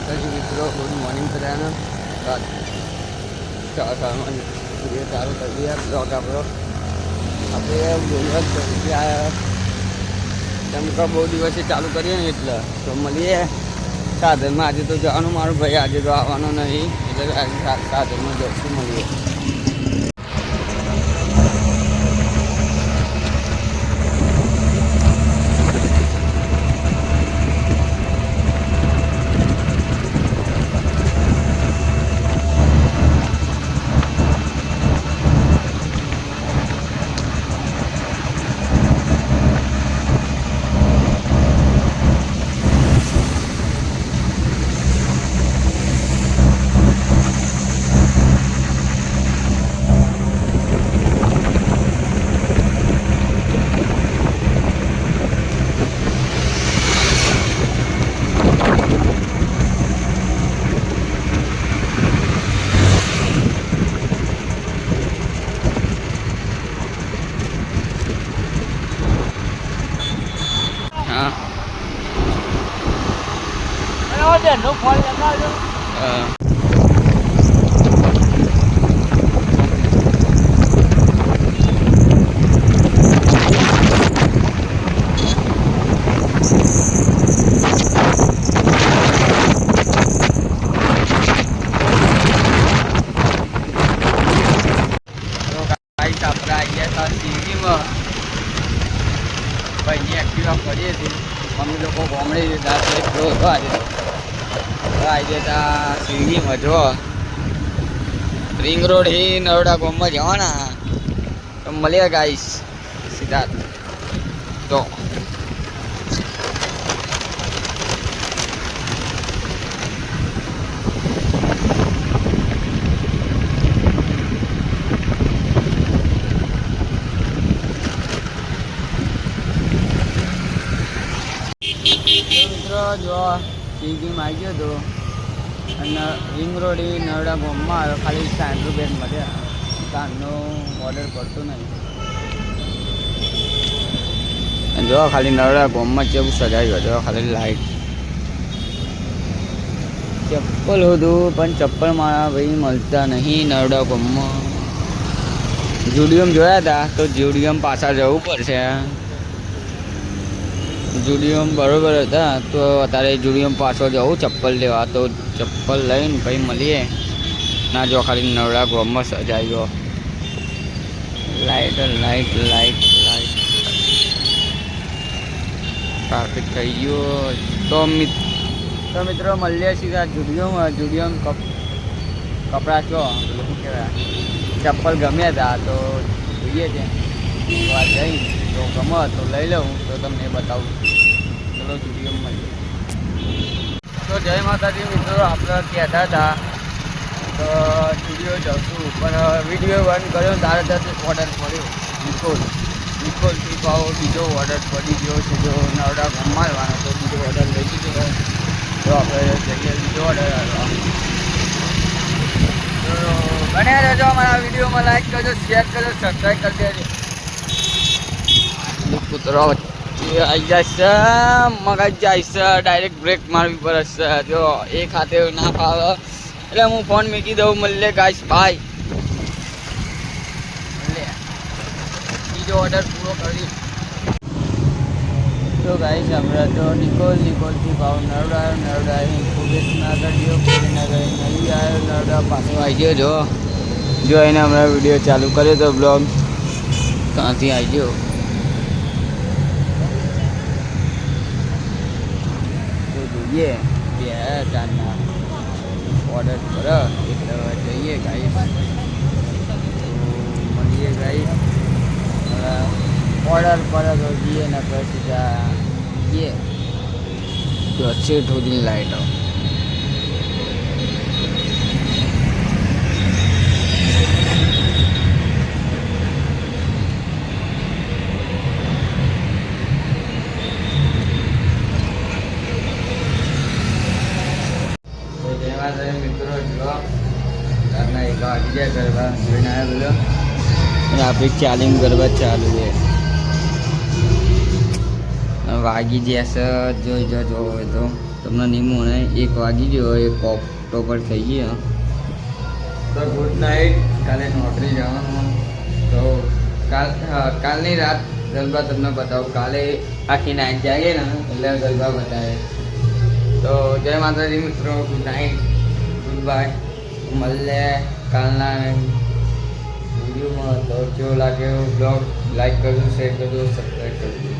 માતાજી મિત્રો, good morning બધાને. ચાલુ કરીએ બ્લોગ આપણો. આપણે બોલવા જ કેમ કે બહુ દિવસે ચાલુ કરીએ ને એટલે તો મળીએ સાધનમાં. આજે તો જવાનું મારું ભાઈ, આજે તો આવવાનો નહીં એટલે સાધનમાં જશું, મળીએ. No phone lagaજો. ભાઈની એક્ટિવા કરીએ છીએ મમ્મી લોકો કોમડી દીધા આવી જતા સિંગીમાં જો રિંગ રોડ હી નરોડા ગામમાં જવાના તો મળીએ ગાઈસ સીધા. તો મિત્રો જો સ્વિગીમાં આવી ગયો હતો અને રિંગ રોડ એ નરોડા ગામમાં આવ્યો. ખાલી 60 રૂપિયા મળ્યા. કારનો ઓર્ડર પડતો નહીં. જો ખાલી નરોડા ગામમાં જેવું સજાવ્યું જો ખાલી લાઈટ ચપ્પલ હતું પણ ચપ્પલ મારા ભાઈ મળતા નહીં નરોડા ગામમાં. જુડિયોમાં જોયા હતા તો જુડિયોમાં પાછા જવું પડશે. જુડિયોમાં બરોબર હતા તો અત્યારે જુડિયોમાં પાછો જવું ચપ્પલ લેવા. તો ચપ્પલ લઈને ભાઈ મળીએ. ના જો ખાલી નવડા ગામમાં સજાવ્યો light light light light traffic થઈ ગયો. તો મિત્રો મળીએ સીધા જુડિયોમાં. જુડિયોમાં કપડાં શું કહેવાય ચપ્પલ ગમ્યા હતા તો જોઈએ છે જઈ તો ગમે તો લઈ લઉં તો તમને બતાવું. ચલો જુડિયોમાં મળીએ. તો જય માતાજી મિત્રો, આપણે કહેતા હતા તો જુડિયો જશું પણ વિડીયો બંધ કર્યો તરત જ ઓર્ડર પડ્યો. નિકોલથી ભાવ બીજો ઓર્ડર પડી ગયો છે. જો નવડા ગામમાં આવવાનો તો બીજો ઓર્ડર લઈ લીધો. તો આપણે જઈએ બીજો ઓર્ડર આવ્યો. તો બન્યા રહેજો અમારા વિડીયોમાં. લાઈક કરજો, શેર કરજો, સબસ્ક્રાઈબ કરી દેજો. કૂતરો આવી જાય છે, મગજ જાય છે, ડાયરેક્ટ બ્રેક મારવી પડે છે. જો એક હાથે ના ફાવે એટલે હું ફોન મૂકી દઉં. મળીએ ગાઈસ, બાય. બીજો ઓર્ડર પૂરો કરી. તો ગાઈસ આપણે તો નિકોલથી ભાવ નરોડા કુબેશનગર ગયો, કુબેશનગર નહીં આવ્યો, નરોડા પાછો આવી ગયો. જો એને હમણાં વિડીયો ચાલુ કર્યો તો બ્લોગ ત્યાંથી આવી ગયો. જોઈએ 2000 ઓર્ડર કરો એટલે જઈએ ગાઈસ. મળીએ ગાઈસ. ઓર્ડર પર તો જઈએ ને પછી જઈએ તો છે થોડી લાઈટો. મિત્રો જો ઘરના એક વાગી ગયા ગરબા જોઈને આવ્યા બધો. આપણી ચાલિંગ ગરબા ચાલુ છે. વાગી જશે જોઈ જજો હોય તો તમને નીમું ને 1 વાગી ગયો, 1 ઓક્ટોબર થઈ ગયો. તો ગુડ નાઇટ. કાલે નોકરી જવાનું. તો કાલની રાત ગરબા તમને બતાવું. કાલે આખી નાઇટ જાગે ને એટલે ગરબા બતાવે. તો જય માતાજી મિત્રો, ગુડ નાઇટ, ગુડ બાય. મળે કાલના વિડીયોમાં. તો જો લાગ્યો બ્લોગ લાઈક કરજો, શેર કરજો, સબસ્ક્રાઈબ કરજો.